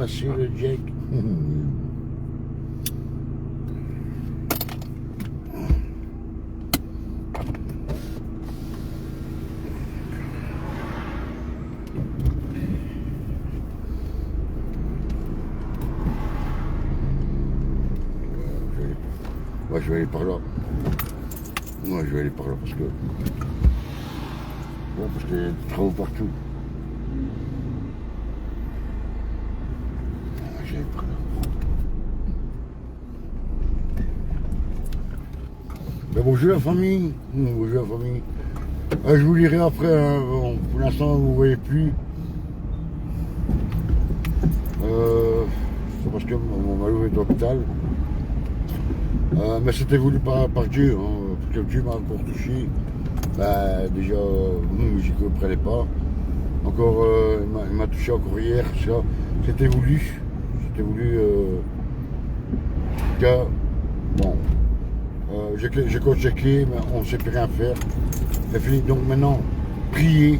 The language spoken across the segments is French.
passer le jack. Moi je vais aller par là. Moi je vais aller par là parce que. Bon, parce qu'il y a des travaux partout. Je vais aller par là. Ben, bonjour la famille. Bonjour la famille. Je vous lirai après. Hein. Bon, pour l'instant vous ne voyez plus. C'est parce que mon malheureux est à l'hôpital. Mais c'était voulu par Dieu, hein, parce que Dieu m'a encore touché. Bah, déjà, j'y comprenais pas. Encore, il m'a touché encore hier. C'était voulu. C'était voulu que, bon, j'ai checké, mais on ne sait plus rien faire. C'est fini. Donc maintenant, priez,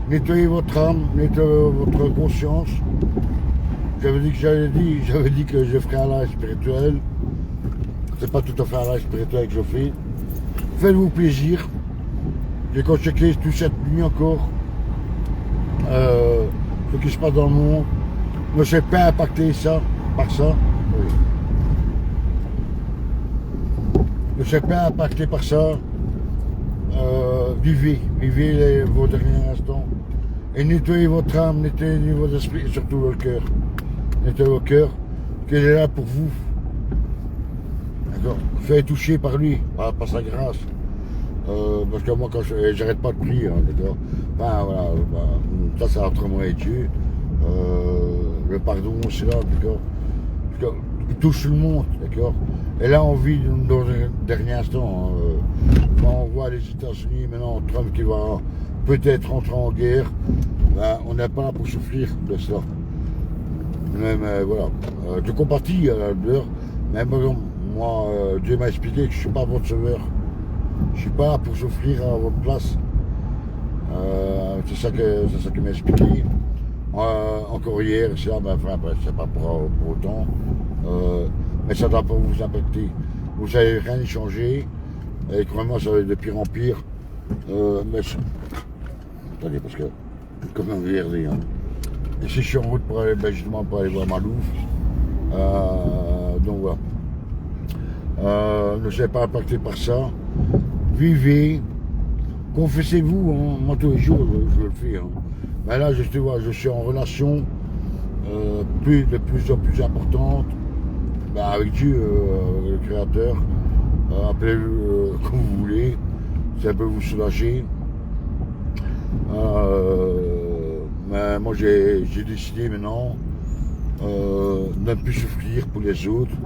nettoyez votre âme, nettoyez votre conscience. J'avais dit que je ferais un live spirituel. C'est pas tout à fait un live spirituel que je fais. Faites-vous plaisir. J'ai checké toute cette nuit encore. Ce qui se passe dans le monde. Ne s'est pas impacté par ça. Oui. Ne s'est pas impacté par ça. Vivez vos derniers instants. Et nettoyez votre âme, nettoyez votre esprit et surtout votre cœur. Nettoyez votre cœur, qu'il est là pour vous. D'accord. Faites toucher par lui, par sa grâce. Parce que moi, quand j'arrête pas de prier, hein, d'accord. Enfin, voilà, ça c'est entre moi et Dieu. Le pardon, c'est là, d'accord. Il touche tout le monde, d'accord. Et là, on vit dans le dernier instant. Quand on voit les États-Unis, maintenant, Trump qui va peut-être rentrer en guerre, ben, on n'est pas là pour souffrir de cela. Mais voilà, je compatis à la douleur, mais moi, Dieu m'a expliqué que je ne suis pas votre sauveur. Je ne suis pas là pour souffrir à votre place. C'est ça qu'il m'a expliqué. Encore hier, c'est là, ben, enfin, c'est pas pour autant. Mais ça ne doit pas vous impacter. Vous n'avez rien changé. Et croyez-moi, ça va de pire en pire. Mais attendez, parce que comme un VRD, hein. Et si je suis en route pour aller, ben justement pour aller voir Malouf, donc voilà. Ne soyez pas impacté par ça. Vivez, confessez-vous, hein. Moi tous les jours je le fais. Hein. Mais là je suis en relation de plus en plus importante ben, avec Dieu, le Créateur. Appelez-le comme vous voulez, ça peut vous soulager. Mais moi j'ai décidé maintenant de ne plus souffrir pour les autres.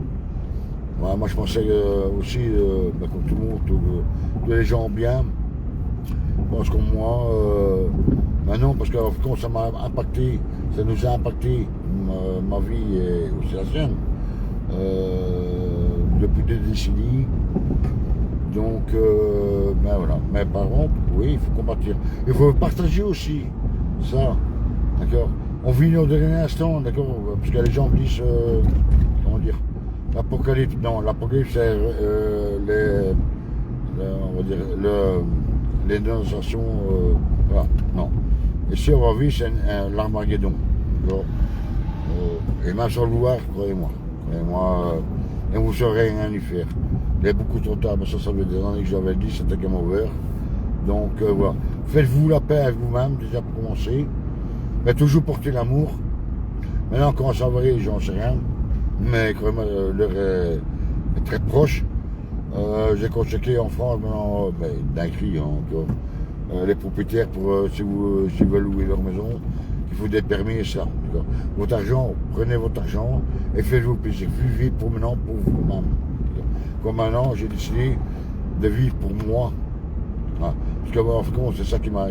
Ouais, moi je pensais aussi, comme tout le monde, tous les gens bien. Parce que moi, non, parce qu'en fait ça m'a impacté, ça nous a impacté ma vie et aussi la sienne. Depuis des décennies. Donc, ben voilà. Mais par contre, oui, il faut combattre. Il faut partager aussi ça. D'accord. On vit nos derniers instants, d'accord. Parce que les gens disent, comment dire, l'apocalypse. Non, l'apocalypse, c'est on va dire, les dénonciations. Voilà, non. Et si on va vivre, c'est l'Armageddon. Et même sans le vouloir, croyez-moi. Et vous ne saurez rien y faire. Il est beaucoup trop tard, mais ça fait des années que j'avais dit, c'était game over. Donc voilà. Faites-vous la paix avec vous-même, déjà pour commencer. Mais toujours porter l'amour. Maintenant, comment ça va aller, j'en sais rien. Mais quand même, l'heure est très proche. J'ai checké en France, maintenant, d'un cri, hein, encore. Les propriétaires, s'ils veulent louer leur maison, il faut des permis et ça. Votre argent, prenez votre argent et faites-vous plaisir. Vivez pour maintenant, pour vous-même. Comme maintenant, j'ai décidé de vivre pour moi. Parce que, en fait, c'est ça qui m'a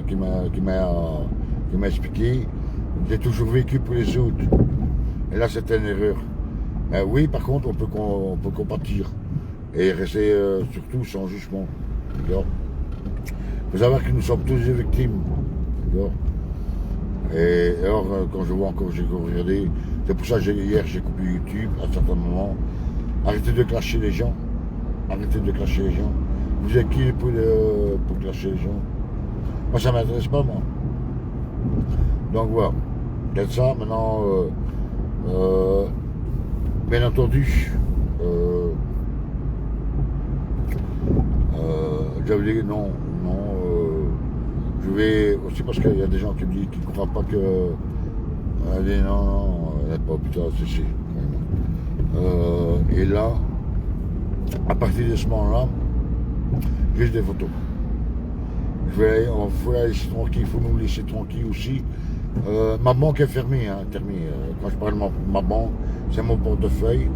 expliqué. J'ai toujours vécu pour les autres. Et là, c'était une erreur. Mais oui, par contre, on peut compatir. Et rester surtout sans jugement. Il faut savoir que nous sommes tous des victimes. Et alors, quand je vois encore, j'ai regardé, c'est pour ça que hier j'ai coupé YouTube à un certain moment. Arrêtez de clasher les gens. Arrêtez de clasher les gens. Vous êtes qui pour clasher les gens? Moi, ça m'intéresse pas, moi. Donc voilà. C'est ça, maintenant, bien entendu, j'avais dit non, je vais aussi parce qu'il y a des gens qui me disent qu'ils ne croient pas que. Elle dit non, elle n'est pas putain, c'est. Et là, à partir de ce moment-là, j'ai des photos. On faut la laisser tranquille, il faut nous laisser tranquille aussi. Ma banque est fermée, hein, terminée. Quand je parle de ma banque, c'est mon portefeuille.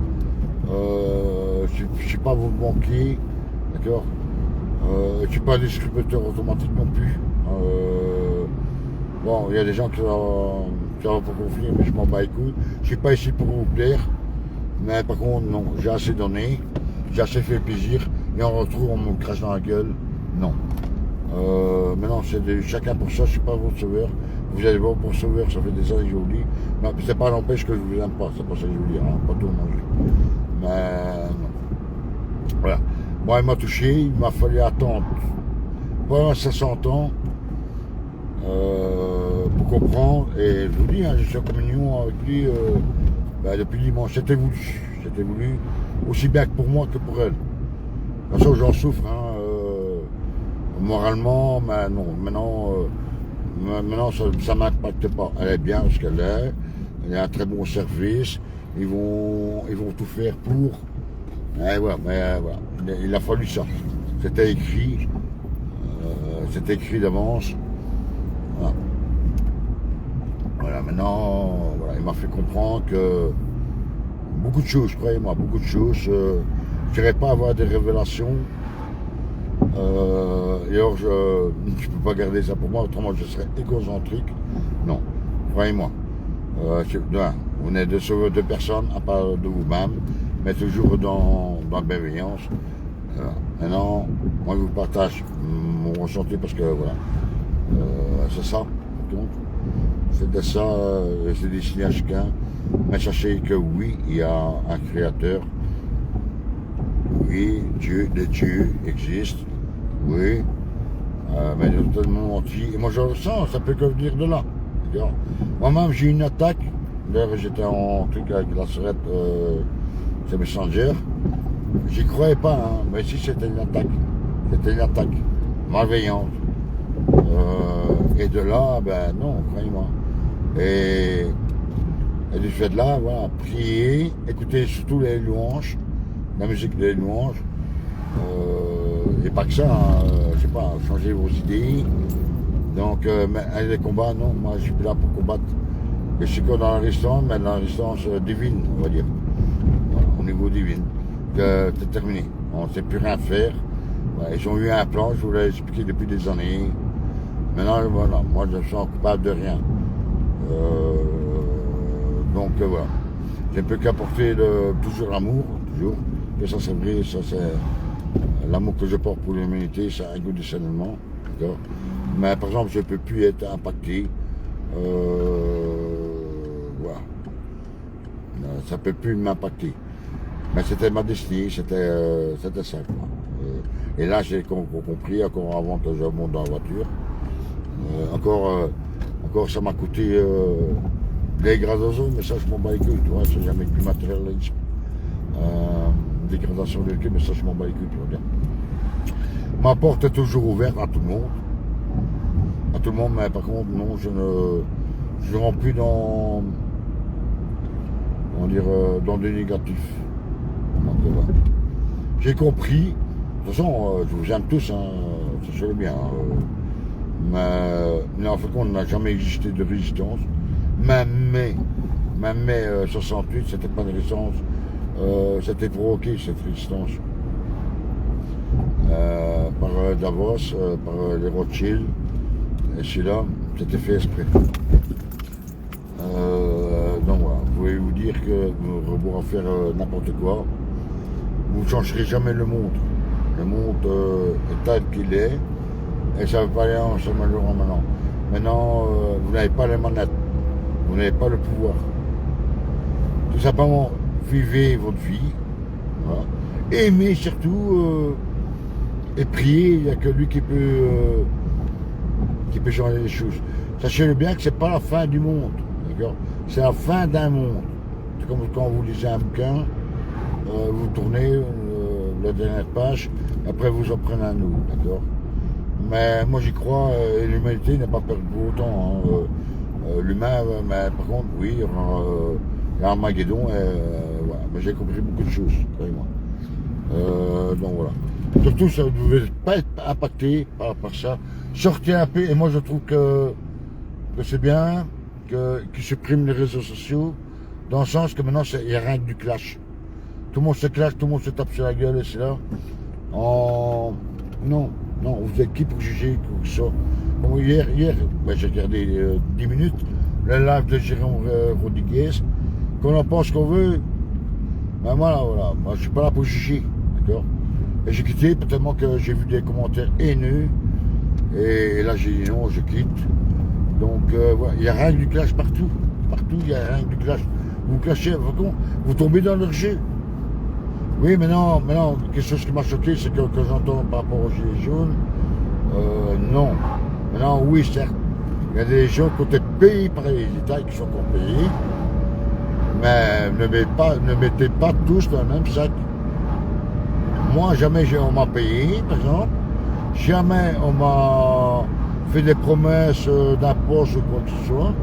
Je ne suis pas votre banquier, d'accord. Je ne suis pas un distributeur automatique non plus. Bon, il y a des gens qui vont pas confier, mais je m'en bats les couilles. Je ne suis pas ici pour vous plaire. Mais par contre, non, j'ai assez donné, j'ai assez fait plaisir, et en retour, on me crache dans la gueule. Non. Maintenant, c'est chacun pour ça, je ne suis pas votre sauveur. Vous allez voir pour sauveur, ça fait des années que je vous dis. Mais c'est pas n'empêche que je vous aime pas, c'est pas ça que je vous dis, hein, pas tout le monde. Mais non. Voilà. Moi, il m'a touché, il m'a fallu attendre pendant 60 ans pour comprendre. Et je vous dis, hein, je suis en communion avec lui depuis dimanche. C'était voulu, aussi bien que pour moi que pour elle. Comme ça, j'en souffre, hein, moralement, mais non, maintenant ça ne m'impacte pas. Elle est bien ce qu'elle est, elle a un très bon service, ils vont tout faire pour. Et voilà, mais voilà, il a fallu ça. C'était écrit d'avance. Voilà, maintenant, voilà, il m'a fait comprendre que beaucoup de choses, croyez-moi, beaucoup de choses. Je ne dirais pas avoir des révélations. Et alors, je ne peux pas garder ça pour moi, autrement je serais égocentrique. Non, croyez-moi. Vous n'êtes de sauver deux personnes, à part de vous-même, mais toujours dans la bienveillance. Maintenant, moi je vous partage mon ressenti parce que voilà, c'est ça. Donc, c'est de ça, c'est destiné à chacun. Mais sachez que oui, il y a un créateur. Oui, des dieux existent. Oui, mais il est totalement menti. Et moi je le ressens, ça peut que venir de là. Moi-même j'ai eu une attaque. D'ailleurs j'étais en truc avec la sœurette, c'est Messenger. J'y croyais pas, hein, mais si c'était une attaque. C'était une attaque malveillante. Et de là, ben non, croyez-moi. Et du fait de là, voilà, prier, écouter surtout les louanges, la musique des louanges. Et pas que ça, hein, je sais pas, changer vos idées. Donc, mais les combats, non, moi je suis plus là pour combattre. Je suis comme dans la résistance, mais dans la résistance divine, on va dire. Voilà, au niveau divin. C'est terminé. On ne sait plus rien faire. Voilà, ils ont eu un plan, je vous l'ai expliqué depuis des années. Maintenant, voilà, moi je ne suis coupable de rien. Donc voilà. Je ne peux qu'apporter toujours l'amour, toujours. Et ça c'est vrai, ça c'est l'amour que je porte pour l'humanité, c'est un inconditionnellement. Mais par exemple, je ne peux plus être impacté. Voilà. Ça ne peut plus m'impacter. Mais c'était ma destinée, c'était ça. Et là, j'ai compris, encore avant que je monte dans la voiture. Encore ça m'a coûté des gradations, mais ça je m'en bats les couilles, tu vois, c'est jamais du matérialisme. Dégradation des queues, mais ça je m'en bats les couilles, tu vois bien. Ma porte est toujours ouverte à tout le monde. À tout le monde, mais par contre, non, je ne rentre plus dans. On dirait dans des négatifs. Donc, voilà. J'ai compris. De toute façon, je vous aime tous, hein, sachez-le bien. Mais en fait, on n'a jamais existé de résistance. Même mai 68, c'était pas une résistance. C'était provoqué cette résistance. Par Davos, par les Rothschild. Et celui-là, c'était fait exprès. Donc voilà, vous pouvez vous dire que vous pourrez faire n'importe quoi. Vous ne changerez jamais le monde. Le monde est tel qu'il est. Et ça ne veut pas aller en s'améliorant maintenant. Maintenant, vous n'avez pas les manettes. Vous n'avez pas le pouvoir. Tout simplement, vivez votre vie. Voilà. Aimez surtout et priez. Il n'y a que lui qui peut changer les choses. Sachez-le bien que c'est pas la fin du monde. D'accord? C'est la fin d'un monde. C'est comme quand vous lisez un bouquin, vous tournez la dernière page, après vous en prenez un autre. D'accord? Mais moi j'y crois, et l'humanité n'est pas perdue pour autant. Hein. L'humain, mais par contre, oui, il y aura l'Armageddon, voilà. Mais j'ai compris beaucoup de choses, croyez-moi. Donc voilà. Surtout, ça ne devait pas être impacté par rapport à ça. Sortez un peu, et moi je trouve que c'est bien qu'ils suppriment les réseaux sociaux, dans le sens que maintenant il n'y a rien que du clash. Tout le monde se clash, tout le monde se tape sur la gueule, et c'est là. Non, vous êtes qui pour juger que ça? Bon, hier ben, j'ai regardé 10 minutes, le live de Jérôme Rodriguez, qu'on en pense qu'on veut, ben voilà, moi je suis pas là pour juger, d'accord? Et j'ai quitté, tellement que j'ai vu des commentaires haineux, et là j'ai dit non, je quitte. Donc voilà, il n'y a rien que du clash partout, il n'y a rien que du clash. Vous clashez, vous tombez dans leur jeu. Oui, maintenant, quelque chose qui m'a choqué, c'est que j'entends par rapport aux gilets jaunes, non. Maintenant, oui, certes, il y a des gens qui ont été payés par les États qui sont encore payés, mais ne mettez pas tous dans le même sac. Moi, jamais on m'a payé, par exemple, jamais on m'a fait des promesses d'imposte ou quoi que ce soit,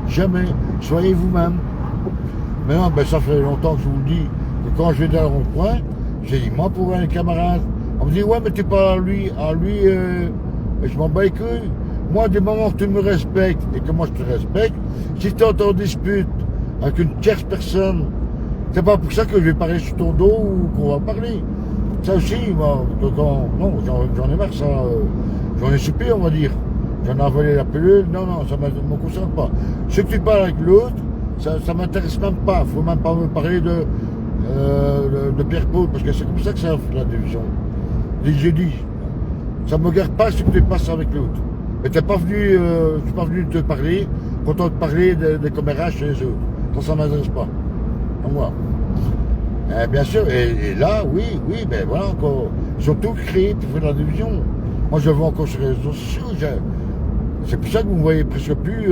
jamais. Soyez vous-même. Maintenant, ben, ça fait longtemps que je vous le dis, que quand je vais dans le rond-point, j'ai dit, moi, pour un camarade, on me dit, ouais, mais t'es pas à lui, je m'en bats les couilles. Moi, du moment que tu me respectes et que moi je te respecte, si tu es en dispute avec une tierce personne, c'est pas pour ça que je vais parler sur ton dos ou qu'on va parler. Ça aussi, moi, non, j'en ai marre, ça, j'en ai soupé, on va dire. J'en ai avalé la pilule, non, ça ne me concerne pas. Ce que tu parles avec l'autre, ça m'intéresse même pas. Faut même pas me parler de Pierre-Paul, parce que c'est comme ça que ça fait la division. J'ai dit, ça ne me regarde pas ce que tu passes avec l'autre. Mais je suis pas venu te parler, content de parler des commérages chez les autres. Ça ne m'intéresse pas. Donc voilà. Bien sûr, et là, oui, ben voilà encore. Ils ont tout créé pour faire la division. Moi, je vais encore sur les réseaux sociaux. C'est pour ça que vous ne me voyez presque plus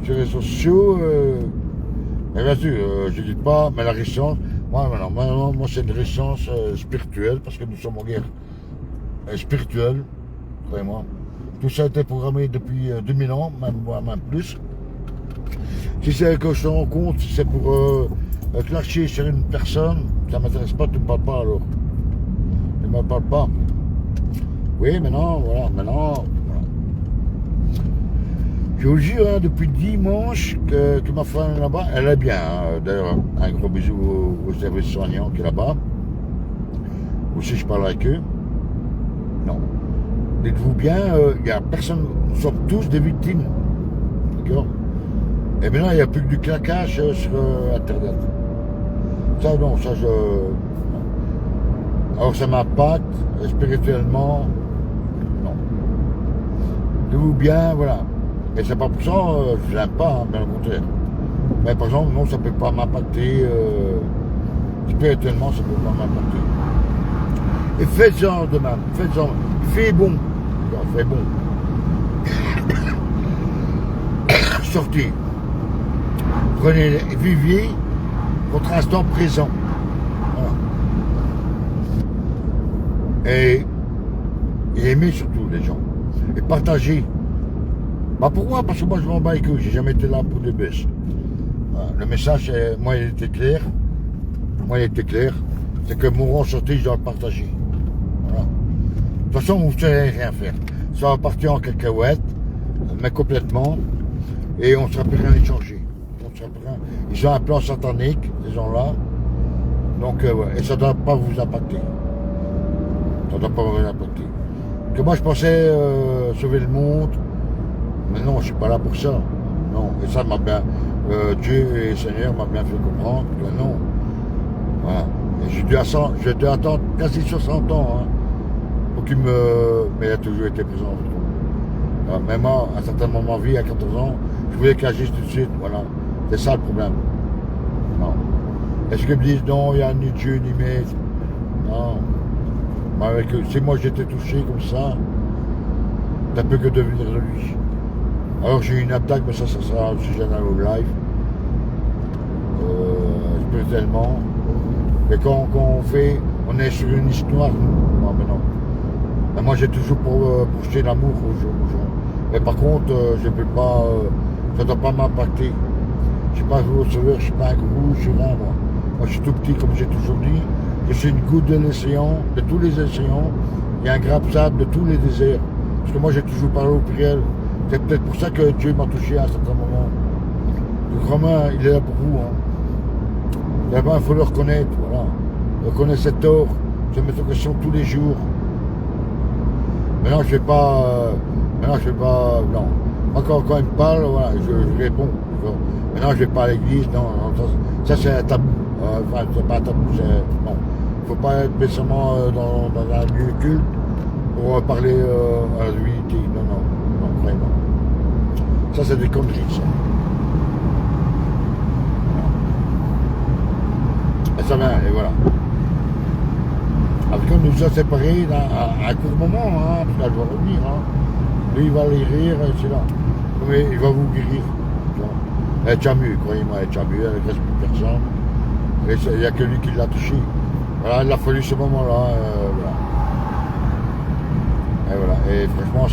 sur les réseaux sociaux. Mais bien sûr, je ne dis pas, mais la résistance, moi c'est une résistance spirituelle, parce que nous sommes en guerre spirituelle, croyez-moi. Tout ça a été programmé depuis 2000 ans, même plus. Si c'est que je te rends compte, si c'est pour clasher sur une personne, ça ne m'intéresse pas, tu ne me parles pas alors. Tu ne me parles pas. Oui, maintenant. Je vous jure, hein, depuis dimanche que ma femme est là-bas, elle est bien. Hein. D'ailleurs, un gros bisou au service soignant qui est là-bas. Aussi, je parle avec eux. Non. Dites-vous bien, il n'y a personne, nous sommes tous des victimes. D'accord? Et maintenant, il n'y a plus que du claquage sur Internet. Ça, non, ça, non. Alors, ça m'impacte spirituellement. Non. Dites-vous bien, voilà. Et c'est pas pour ça que je l'aime pas, hein, bien au contraire. Mais par exemple, non, ça ne peut pas m'impacter. Spirituellement, ça ne peut pas m'impacter. Et faites-en de même, faites-en. Fais bon. Fais bon. Sortez. Prenez, vivez votre instant présent. Voilà. Et aimez surtout les gens. Et partagez. Bah pourquoi? Parce que moi je m'en bats les couilles, j'ai jamais été là pour des baisses. Voilà. Le message, moi il était clair. C'est que mon rang sorti, je dois le partager. Voilà. De toute façon, vous ne savez rien faire. Ça va partir en cacahuète, mais complètement. Et on ne sera plus rien échanger. Ils ont un plan satanique, ces gens-là. Donc, ouais. Et ça ne doit pas vous impacter. Que moi je pensais sauver le monde. Mais non, je ne suis pas là pour ça. Non. Et ça m'a bien. Dieu et le Seigneur m'a bien fait comprendre que non. Voilà. Et j'ai dû attendre quasi 60 ans hein, pour qu'il me. Mais il a toujours été présent. Même moi, à un certain moment de vie, à 14 ans, je voulais qu'elle agisse tout de suite, voilà. C'est ça le problème. Non. Est-ce qu'ils me disent non, il n'y a ni Dieu ni maître? Non. Si moi j'étais touché comme ça peut que devenir de lui. Alors j'ai eu une attaque, mais ça sera au sujet d'un live. Spirituellement. Mais quand on est sur une histoire, non, mais non. Mais moi j'ai toujours pour jeter l'amour aux gens. Mais par contre, je ne peux pas, ça ne doit pas m'impacter. Je ne suis pas un sauveur, je ne suis pas un gourou, je suis rien moi. Moi je suis tout petit comme j'ai toujours dit. Je suis une goutte de l'océan, de tous les océans, et un grain de sable de tous les déserts. Parce que moi j'ai toujours parlé au pluriel. C'est peut-être pour ça que Dieu m'a touché à un certain moment. Le grand main, il est là pour vous. Hein. Là-bas, il faut le reconnaître, voilà. Reconnaître cet or, se mettre en question tous les jours. Maintenant, je vais pas. Non. Moi, quand il me parle, voilà, je réponds. Maintenant, je vais pas à l'église, non, ça c'est un tabou. Enfin, c'est pas un tabou, c'est. Non. Il ne faut pas être spécialement dans un lieu culte pour parler à la divinité. Non, vraiment. Ça, c'est des conneries, ça. Et ça vient, et voilà. Après, on nous a séparés à un court moment, hein, parce qu'elle va revenir. Hein. Lui, il va aller rire, c'est là. Mais il va vous guérir. Elle est déjà mieux, croyez-moi, elle est déjà mieux, elle ne reste plus personne. Et il n'y a que lui qui l'a touché. Voilà, il a fallu ce moment-là. Voilà. Et voilà. Et franchement,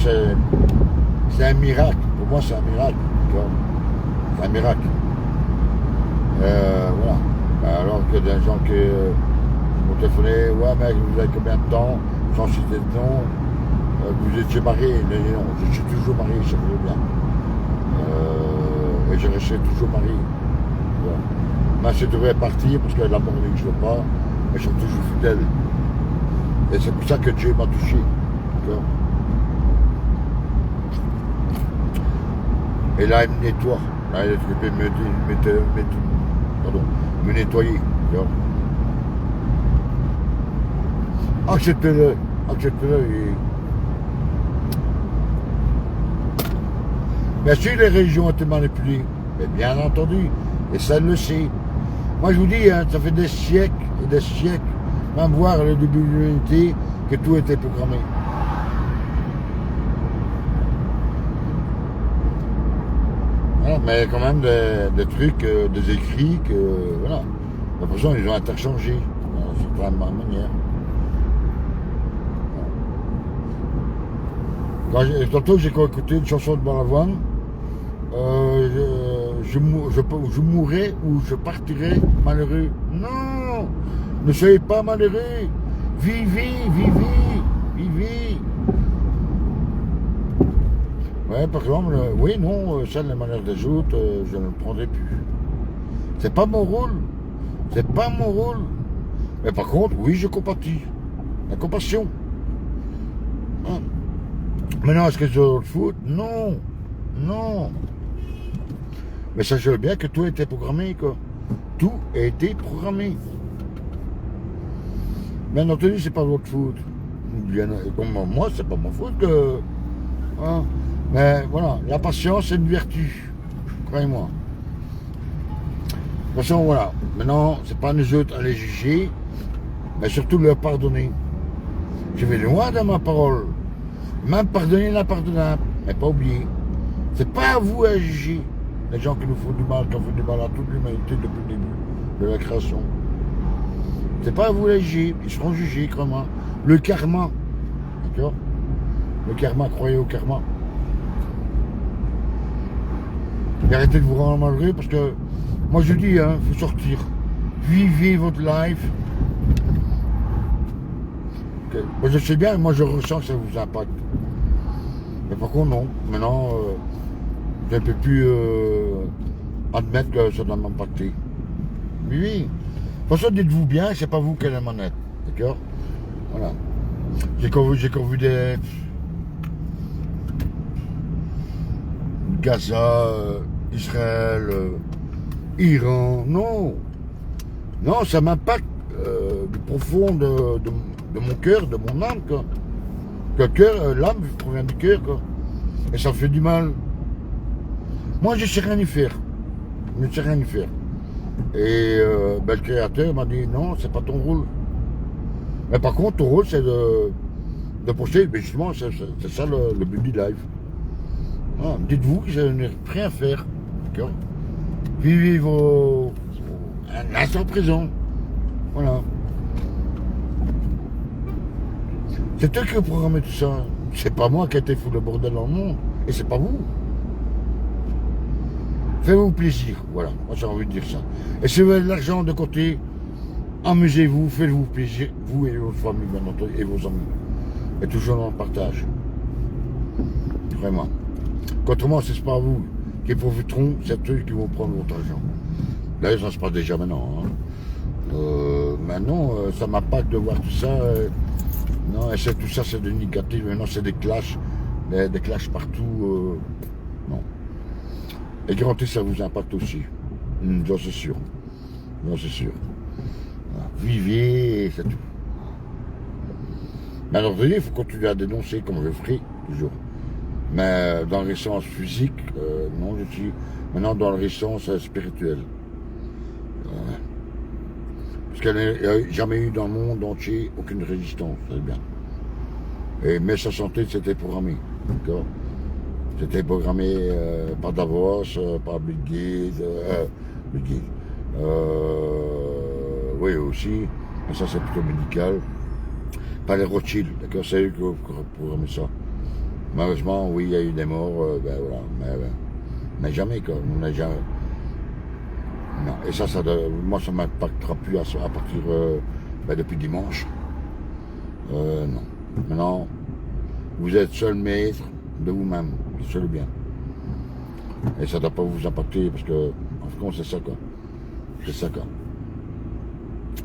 c'est un miracle. Pour moi, c'est un miracle. C'est un miracle. Voilà. Alors que des gens qui m'ont téléphoné, ouais, mec, vous avez combien de temps? Sans citer de nom. Vous étiez marié? Non, je suis toujours marié, ça veut bien. Et je resterai toujours marié. Voilà. Mais je devrais partir parce que l'amour n'existe pas, mais ils sont toujours fidèles. Et c'est pour ça que Dieu m'a touché. Et là, il me nettoie. Là, il est occupé de me nettoyer. Acceptez-le. Bien sûr, les régions ont été manipulées, mais bien entendu, et ça le sait. Moi, je vous dis, hein, ça fait des siècles et des siècles, même voir le début de l'unité, que tout était programmé. Voilà, mais il y a quand même des trucs, des écrits que, voilà. De toute façon, ils ont interchangé, d'une certaine manière. Tantôt, j'ai écouté une chanson de Balavoine. Je mourrai ou je partirai malheureux. Non, ne soyez pas malheureux. Vivez. Ouais, par exemple, oui, non, ça, les malheurs des autres, je ne le prendrai plus. C'est pas mon rôle. Mais par contre, oui, je compatis. La compassion. Hein? Maintenant, est-ce que je le foot? Non. Mais sachez bien que tout a été programmé, quoi. Tout a été programmé. Bien entendu, c'est pas votre faute. Comme moi, c'est pas ma faute que. Hein. Mais voilà, la patience, c'est une vertu. Croyez-moi. De toute façon, voilà. Maintenant, c'est pas nous autres à les juger, mais surtout leur pardonner. Je vais loin dans ma parole. Même pardonner l'impardonnable, mais pas oublier. C'est pas à vous à juger les gens qui nous font du mal, qui ont fait du mal à toute l'humanité depuis le début de la création. C'est pas à vous à juger, ils seront jugés, crois-moi. Le karma, d'accord? Le karma, croyez au karma. Et arrêtez de vous rendre malheureux parce que, moi je dis, hein, faut sortir. Vivez votre life. Okay. Moi je sais bien, moi je ressens que ça vous impacte. Mais par contre, non. Maintenant, je ne peux plus admettre que ça doit m'impacter. Oui. De toute façon, dites-vous bien, c'est pas vous qui avez la manette. D'accord? Voilà. J'ai encore vu des. Gaza, Israël, Iran. Non. Non, ça m'impacte du profond de mon cœur, de mon âme, quoi. Le cœur, l'âme provient du cœur, quoi. Et ça me fait du mal. Moi, je ne sais rien y faire. Je ne sais rien y faire. Et ben, le créateur m'a dit non, c'est pas ton rôle. Mais par contre, ton rôle, c'est de poster. Mais justement, c'est ça le but du live. Voilà. Dites-vous que je n'ai rien à faire. D'accord. Vivez l'instant présent. Voilà. C'est eux qui ont programmé tout ça. C'est pas moi qui ai été fou le bordel dans le monde. Et c'est pas vous. Faites-vous plaisir. Voilà. Moi, j'ai envie de dire ça. Et si vous avez de l'argent de côté, amusez-vous, faites-vous plaisir. Vous et votre famille, bien entendu, et vos amis. Et toujours dans le partage. Vraiment. Autrement, c'est pas vous qui profiteront, c'est eux qui vont prendre votre argent. D'ailleurs, ça se passe déjà maintenant. Hein. Maintenant, ça m'impacte de voir tout ça. Non, et tout ça, c'est de négatif. Maintenant, c'est des clashs. Des clashs partout. Non. Et garantie, ça vous impacte aussi. J'en suis sûr. J'en suis sûr. Voilà. Vivez, c'est tout. Mais alors, il faut continuer à dénoncer, comme je le ferai, toujours. Mais dans le sens physique, non, je suis maintenant dans le sens spirituel. Parce qu'il n'y a jamais eu dans le monde entier aucune résistance, c'est bien. Mais sa santé, c'était programmé. D'accord. C'était programmé par Davos, par Bill Gates. Oui, aussi. Mais ça, c'est plutôt médical. Par les Rothschild, d'accord. C'est eux qui ont programmé ça. Malheureusement, oui, il y a eu des morts, ben voilà. Mais jamais, quoi. On n'a jamais. Non. Et ça moi, ça ne m'impactera plus à partir depuis dimanche. Non. Maintenant, vous êtes seul maître de vous-même, seul bien. Et ça ne doit pas vous impacter, parce que, en fait, c'est ça, quoi. C'est ça, quoi.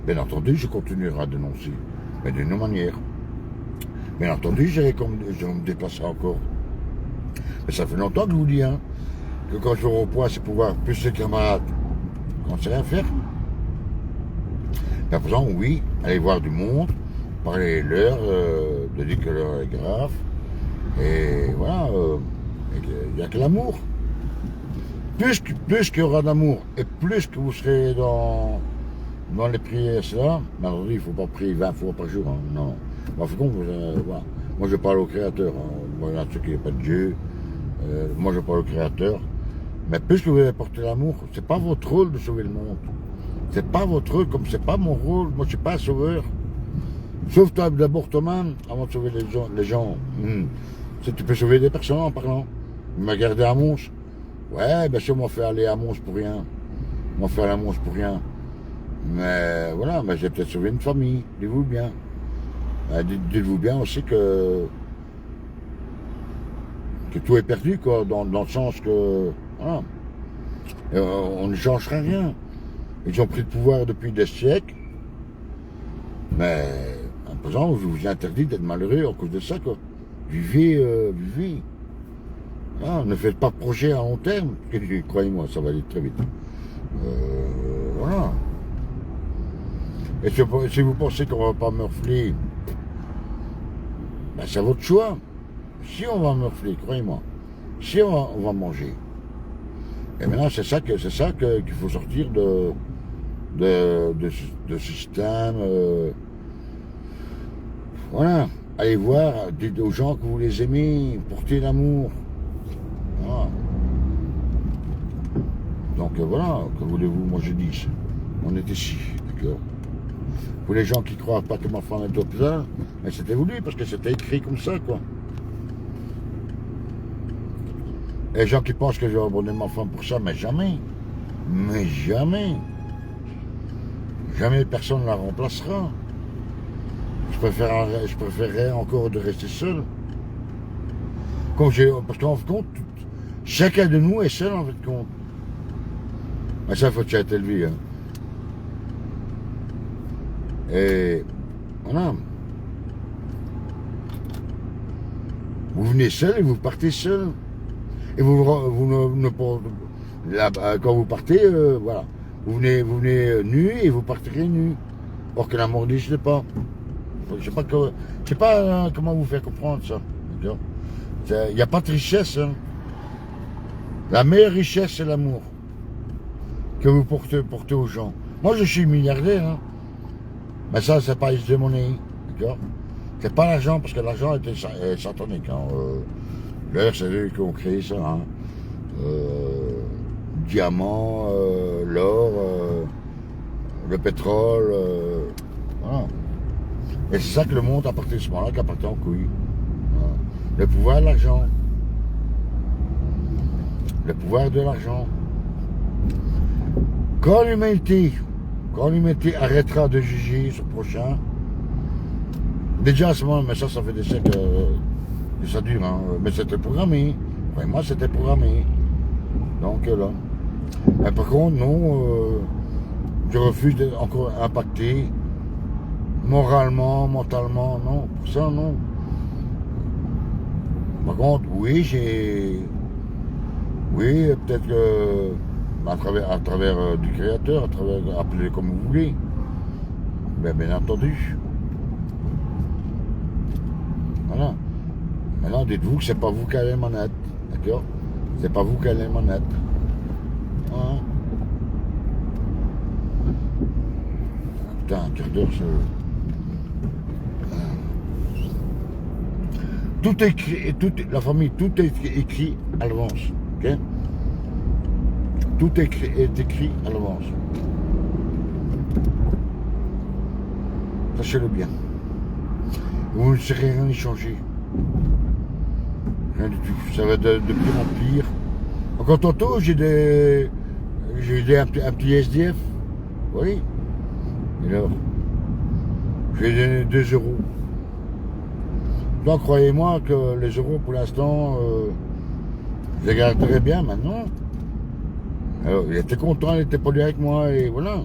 Bien entendu, je continuerai à dénoncer, mais d'une autre manière. Bien entendu, je vais me déplacer encore. Mais ça fait longtemps que je vous dis, hein, que quand je vais au point, c'est pouvoir plus les camarades. On ne sait rien faire. Mais à présent, oui, aller voir du monde, parler leur, de dire que l'heure est grave. Et voilà, il n'y a que l'amour. Plus qu'il y aura d'amour, et plus que vous serez dans les prières, cela, malheureusement, il ne faut pas prier 20 fois par jour. Hein, non. Voilà. Moi, je parle au Créateur. Hein. Moi, il y en a ceux qui n'ont pas de Dieu. Moi, je parle au Créateur. Mais plus que vous allez porter l'amour, c'est pas votre rôle de sauver le monde. C'est pas votre rôle, comme c'est pas mon rôle. Moi, je suis pas un sauveur. Sauve-toi d'abord toi-même avant de sauver les gens. Si tu peux sauver des personnes en parlant. Il m'a gardé à Mons. Ouais, bien sûr, on m'a fait aller à Mons pour rien. On m'a fait aller à Mons pour rien. Mais voilà, mais j'ai peut-être sauvé une famille. Dites-vous bien. Dites-vous bien aussi que tout est perdu, quoi, dans le sens que, voilà, on ne changera rien. Ils ont pris le pouvoir depuis des siècles, mais à présent, je vous interdis d'être malheureux à cause de ça, quoi. Vivez. Ah, ne faites pas de projet à long terme, croyez-moi, ça va aller très vite. Voilà. Et si vous pensez qu'on ne va pas meurfler, ben c'est votre choix. Si on va meurfler, croyez-moi, si on va manger. Et maintenant, c'est ça qu'il faut sortir de ce système. Voilà. Allez voir, dites aux gens que vous les aimez, portez l'amour. Voilà. Donc voilà, que voulez-vous, moi je dis, on est ici, d'accord. Pour les gens qui ne croient pas que ma femme est au plat, mais c'était voulu, parce que c'était écrit comme ça, quoi. Et les gens qui pensent que je vais abandonner ma femme pour ça, mais jamais. Mais jamais. Jamais personne ne la remplacera. Je préférerais encore de rester seul. Parce qu'en fin de compte, chacun de nous est seul en fin de compte. Mais ça, il faut que tu aies été élevé. Hein. Et voilà. Vous venez seul et vous partez seul. Et quand vous partez, voilà. Vous venez nu et vous partirez nu. Or que la mort n'existe pas. Je sais pas comment vous faire comprendre ça. D'accord. Il n'y a pas de richesse. Hein. La meilleure richesse, c'est l'amour que vous portez aux gens. Moi, je suis milliardaire. Hein. Mais ça, c'est pas de monnaie. D'accord? C'est pas l'argent, parce que l'argent est satanique. Hein. D'ailleurs, c'est eux qui ont créé ça. Hein. Diamant, l'or, le pétrole. Voilà. Et c'est ça que le monde, à partir de ce moment-là, qui appartient aux couilles. Voilà. Le pouvoir de l'argent. Le pouvoir de l'argent. Quand l'humanité arrêtera de juger son prochain, déjà à ce moment, mais ça fait des siècles que ça dure, hein, mais c'était programmé. Enfin, moi, c'était programmé. Donc là. Mais par contre, non, je refuse d'être encore impacté moralement, mentalement, non. Pour ça, non. Par contre, oui, peut-être que à travers du créateur, appelez comme vous voulez. Mais bien entendu. Voilà. Maintenant, dites-vous que c'est pas vous qui allez m'en être. D'accord? C'est pas vous qui allez m'en être. Hein? Putain, un quart d'heure, tout est écrit, la famille, tout est écrit à l'avance. Ok? Tout est écrit à l'avance. Sachez-le bien. Vous ne serez rien y changer. Rien du tout. Ça va de pire en pire. Encore tantôt, j'ai un petit SDF. Oui. Et alors, je lui ai donné 2 euros. Donc, croyez-moi que les euros, pour l'instant, je les garderai bien maintenant. Alors, il était content, il était poli avec moi, et voilà.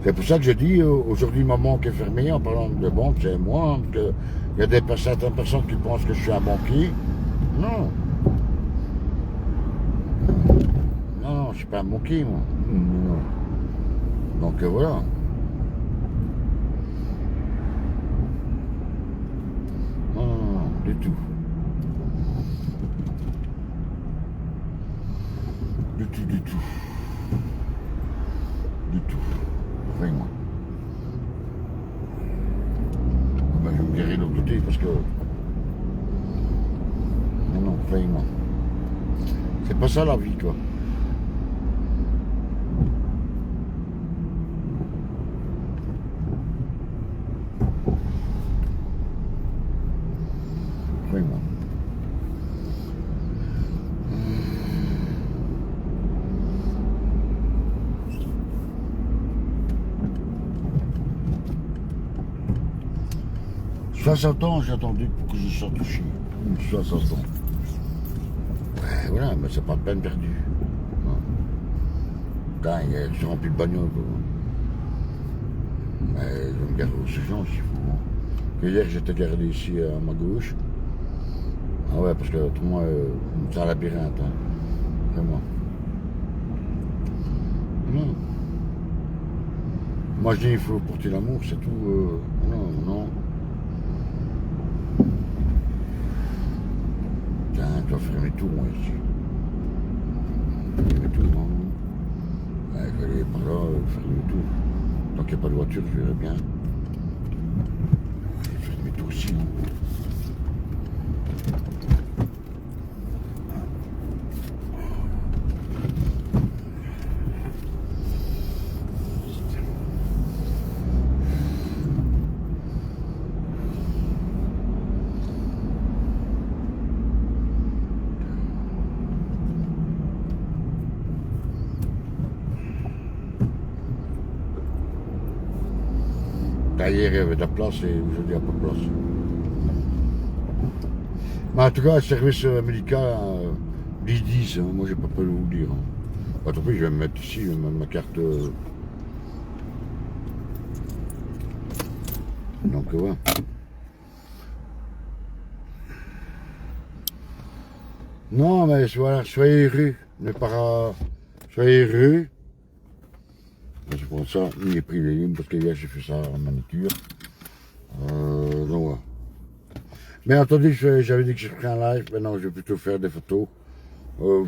C'est pour ça que je dis, aujourd'hui, ma banque est fermée, en parlant de banque, c'est moi, hein, parce qu'il y a certaines personnes qui pensent que je suis un banquier. Non. Non, je ne suis pas un banquier, moi. Non. Donc, voilà. Non, du tout. Du tout. Du tout. Vraiment. Ben, je vais me guérir de l'autre côté parce que. Non, vraiment. C'est pas ça la vie, quoi. Vraiment. « 60 ans, j'ai attendu pour que je sorte du chien. 60 ans. Ben, voilà, mais c'est pas de peine perdue. Putain, je suis rempli de bagnole, quoi. Mais je vais me garer aux urgences, il faut. Hier, j'étais gardé ici à ma gauche. Ah ouais, parce que autrement, c'est un labyrinthe, hein. Vraiment. Non. Moi, je dis, il faut porter l'amour, c'est tout. Non. Tiens, tu vas fermer tout, moi, ici. Fermer tout, non. Ouais, je vais aller par là, fermer tout. Tant qu'il n'y a pas de voiture, je verrai bien. Fermer tout aussi, non. Hier, il y avait de la place et aujourd'hui, il n'y a pas de place. Mais en tout cas, le service médical, 10-10, hein, moi, j'ai pas peur de vous le dire. Hein. Tant pis, je vais me mettre ici, je vais mettre ma carte. Donc, voilà. Non, mais voilà, soyez heureux. Soyez heureux. C'est pour ça, il est pris les lignes parce que hier j'ai fait ça en manucure. Donc voilà. Mais entendu, j'avais dit que je ferais un live, maintenant je vais plutôt faire des photos.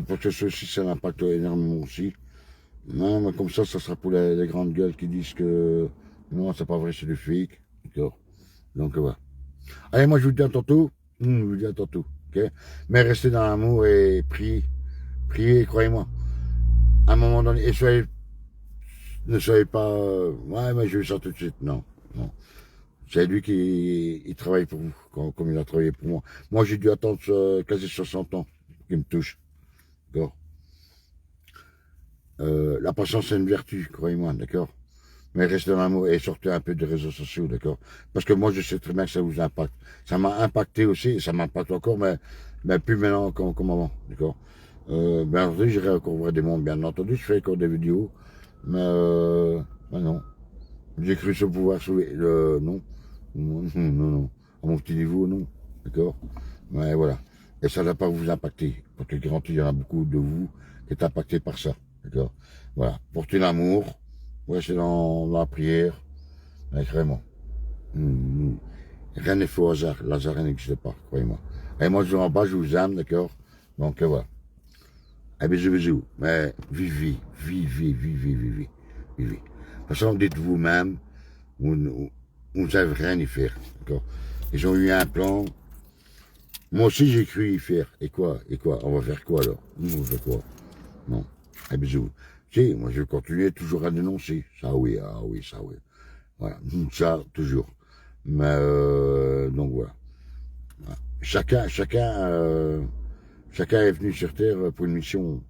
Parce que ceci, ça impacte énormément aussi. Non, mais comme ça sera pour les grandes gueules qui disent que non, c'est pas vrai, c'est du fake. D'accord. Donc voilà. Allez, moi je vous dis à tantôt. Je vous dis à tantôt. Ok. Mais restez dans l'amour et priez. Priez, croyez-moi. À un moment donné, et ne soyez pas, ouais, mais je vais ça tout de suite. Non, non. C'est lui qui il travaille pour vous, comme il a travaillé pour moi. Moi, j'ai dû attendre quasi 60 ans qu'il me touche. D'accord. La patience, c'est une vertu, croyez-moi, d'accord. Mais restez dans l'amour et sortez un peu des réseaux sociaux, d'accord. Parce que moi, je sais très bien que ça vous impacte. Ça m'a impacté aussi, et ça m'impacte encore, mais plus maintenant comme avant, d'accord. Bien entendu, j'irai encore voir des mondes, bien entendu, je fais encore des vidéos, mais non. J'ai cru ce pouvoir sauver, non. Non, non, non. À mon petit niveau, non, d'accord. Mais voilà. Et ça ne va pas vous impacter. Parce que garanti, il y en a beaucoup de vous qui est impacté par ça, d'accord. Voilà. Portez l'amour, restez dans la prière, vraiment. Rien n'est faux au hasard. L'hasard n'existe pas, croyez-moi. Et moi, je vous en bas, je vous aime, d'accord. Donc, voilà. Un bisous, bisous. Mais vivez, vivez, vivez, vivez, vivez. De toute façon, dites vous-même, vous ne savez rien y faire, d'accord. Ils ont eu un plan. Moi aussi, j'ai cru y faire. Et quoi? On va faire quoi, alors? On va faire quoi? Non. Un bisous. Si, moi, je vais continuer toujours à dénoncer. Ça, oui, ah oui, ça, oui. Voilà. Ça, toujours. Mais, donc, voilà. Chacun est venu sur Terre pour une mission,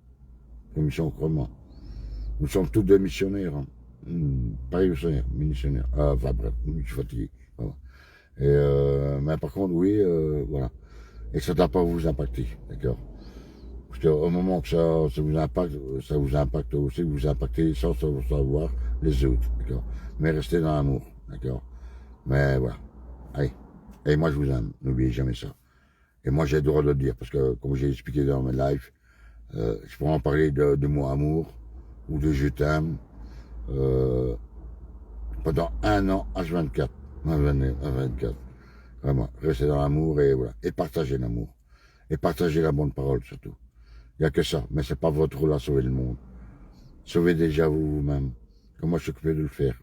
crois-moi. Nous sommes tous des missionnaires, hein. Pas missionnaires. Ah, enfin bref, je suis fatigué. Voilà. Et, mais par contre, oui, voilà. Et ça ne doit pas vous impacter, d'accord. Parce qu'au moment que ça vous impacte aussi, vous impactez sans savoir les autres, d'accord. Mais restez dans l'amour, d'accord. Mais voilà. Allez. Et moi, je vous aime. N'oubliez jamais ça. Et moi, j'ai le droit de le dire, parce que, comme j'ai expliqué dans mes lives, je pourrais en parler de mon amour, ou de je t'aime, pendant un an, H24, 24. Vraiment, restez dans l'amour et voilà. Et partagez l'amour. Et partagez la bonne parole, surtout. Il n'y a que ça. Mais c'est pas votre rôle à sauver le monde. Sauvez déjà vous-même. Comme moi, je suis occupé de le faire.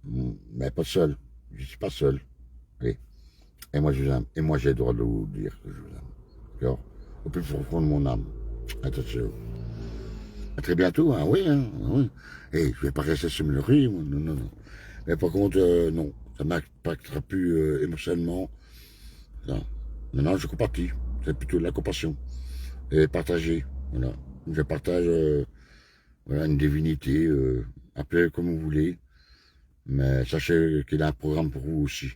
Mais pas seul. Je suis pas seul. Oui. Et moi, je vous aime. Et moi, j'ai le droit de vous dire que je vous aime. D'accord. Au plus profond de mon âme. Attention. À très bientôt, hein, oui, hein, oui. Et je vais pas rester sur le riz, non, non, non. Mais par contre, non, ça m'impactera plus émotionnellement. Non. Maintenant, je compatis. C'est plutôt de la compassion. Et partager, voilà. Je partage voilà, une divinité, appelez comme vous voulez. Mais sachez qu'il y a un programme pour vous aussi.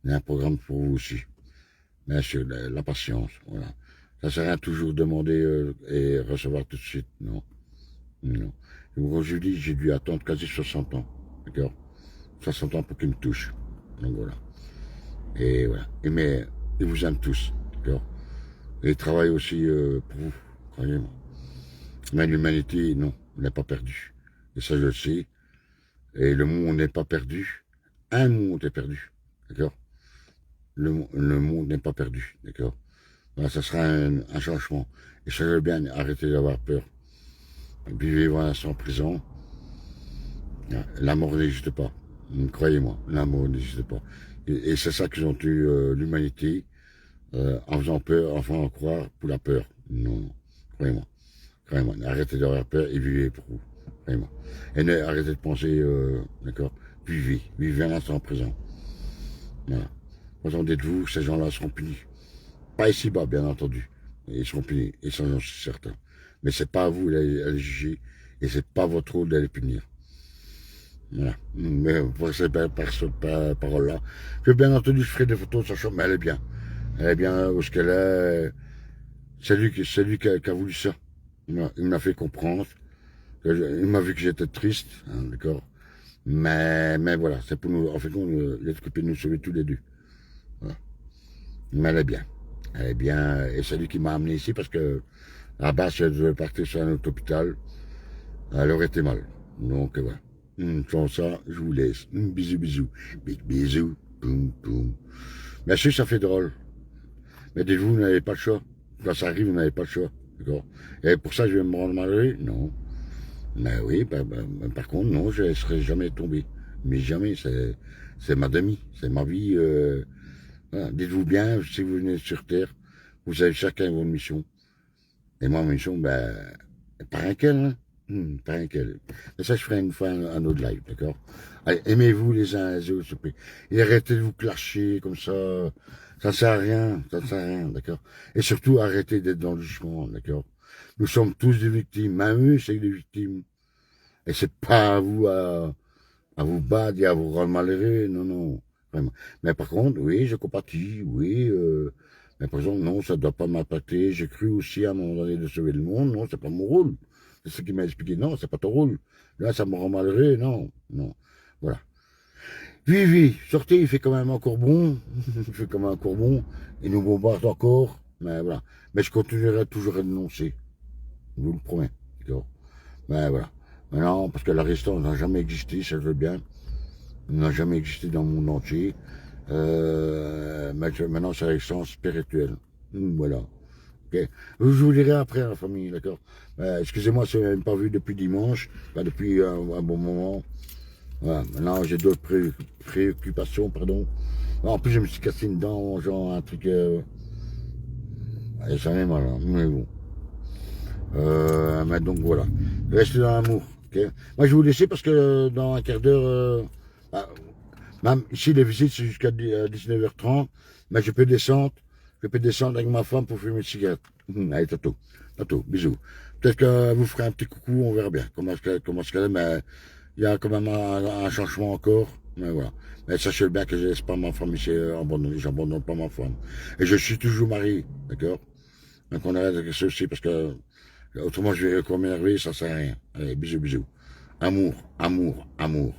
Il y a un programme pour vous aussi. Bien sûr, la patience, voilà. Ça ne sert à rien toujours demander et recevoir tout de suite, non. Non. Comme je dis, j'ai dû attendre quasi 60 ans, d'accord. 60 ans pour qu'il me touche. Donc voilà. Et voilà. Mais ils vous aiment tous, d'accord. Et ils travaillent aussi pour vous, croyez-moi. Mais l'humanité, non, n'est pas perdue. Et ça, je le sais. Et le monde n'est pas perdu. Un monde est perdu, d'accord. Le monde n'est pas perdu, d'accord. Voilà, ça sera un changement. Et ça veut bien arrêter d'avoir peur. Vivez votre instant présent. La mort n'existe pas. Croyez-moi, la mort n'existe pas. Et c'est ça qu'ils ont eu l'humanité, en faisant peur, en faisant croire pour la peur. Non, non. Croyez-moi. Croyez-moi. Arrêtez d'avoir peur et vivez pour vous. Croyez-moi. Et arrêtez de penser, d'accord. Vivez. Vivez l'instant présent. Voilà. Attendez de vous, ces gens-là seront punis. Pas ici-bas, bien entendu. Ils seront punis. Et ça, j'en suis certain. Mais c'est pas à vous d'aller juger. Et c'est pas votre rôle d'aller punir. Voilà. Mais pour cette parole-là, que bien entendu, je ferai des photos de sa chambre, mais elle est bien. Elle est bien où ce qu'elle est. C'est lui qui a voulu ça. Il m'a fait comprendre. Il m'a vu que j'étais triste, hein, d'accord. Mais voilà, c'est pour nous, en fait, il est occupé de nous sauver tous les deux. Voilà. Mais elle est bien. Elle est bien. Et c'est lui qui m'a amené ici parce que là-bas, si elle devait partir sur un autre hôpital, elle aurait été mal. Donc voilà. Sans ça, je vous laisse. Bisous, bisous. Big bisous. Boum, boum. Bien sûr, ça fait drôle. Mais dites-vous, vous n'avez pas le choix. Quand ça arrive, vous n'avez pas le choix. D'accord? Et pour ça, je vais me rendre malheureux? Non. Mais oui, par contre, non, je ne serais jamais tombé. Mais jamais, c'est ma demi, c'est ma vie. Voilà. Dites-vous bien, si vous venez sur Terre, vous avez chacun votre mission. Et moi, ma mission, ben, pas rien qu'elle, hein. Pas rien qu'elle. Mais ça, je ferai une fois un autre live, d'accord? Allez, aimez-vous les uns les autres, s'il vous plaît. Et arrêtez de vous clasher comme ça. Ça sert à rien, ça sert à rien, d'accord? Et surtout, arrêtez d'être dans le jugement, d'accord? Nous sommes tous des victimes. Même eux, c'est des victimes. Et c'est pas à vous à vous battre et à vous rendre malheureux, non, non, vraiment. Mais par contre, oui, je compatis, oui, mais par exemple, non, ça ne doit pas m'impacter. J'ai cru aussi à un moment donné de sauver le monde, non, c'est pas mon rôle. C'est ce qui m'a expliqué, non, c'est pas ton rôle. Là, ça me rend malheureux, non, non, voilà. Oui, oui, sortez, il fait quand même encore bon, il fait quand même encore bon, il nous bombarde encore, mais voilà. Mais je continuerai toujours à dénoncer, je vous le promets, d'accord. Mais voilà. Maintenant, parce que la résistance n'a jamais existé, ça je veux bien. Elle n'a jamais existé dans le monde entier. Maintenant, c'est la résistance spirituelle. Voilà. Okay. Je vous dirai après, la famille, d'accord. Excusez-moi si vous n'avez pas vu depuis dimanche, depuis un bon moment. Voilà. Maintenant, j'ai d'autres préoccupations, pardon. En plus, je me suis cassé une dent en mangeant un truc. Ça m'est mal, hein, mais bon. Mais donc voilà. Restez dans l'amour. Okay. Moi, je vais vous laisser parce que dans un quart d'heure, même ici, les visites, c'est jusqu'à 19h30. Mais je peux descendre. Je peux descendre avec ma femme pour fumer une cigarette. Allez, tantôt. Tantôt. Bisous. Peut-être que vous ferez un petit coucou, on verra bien comment ce qu'elle est. Mais il y a quand même un changement encore. Mais voilà. Mais sachez bien que je laisse pas ma femme ici abandonnée. J'abandonne pas ma femme. Et je suis toujours marié. D'accord? Donc on arrête avec ça aussi parce que autrement je vais encore m'énerver, ça sert à rien. Allez, bisous, bisous. Amour, amour, amour.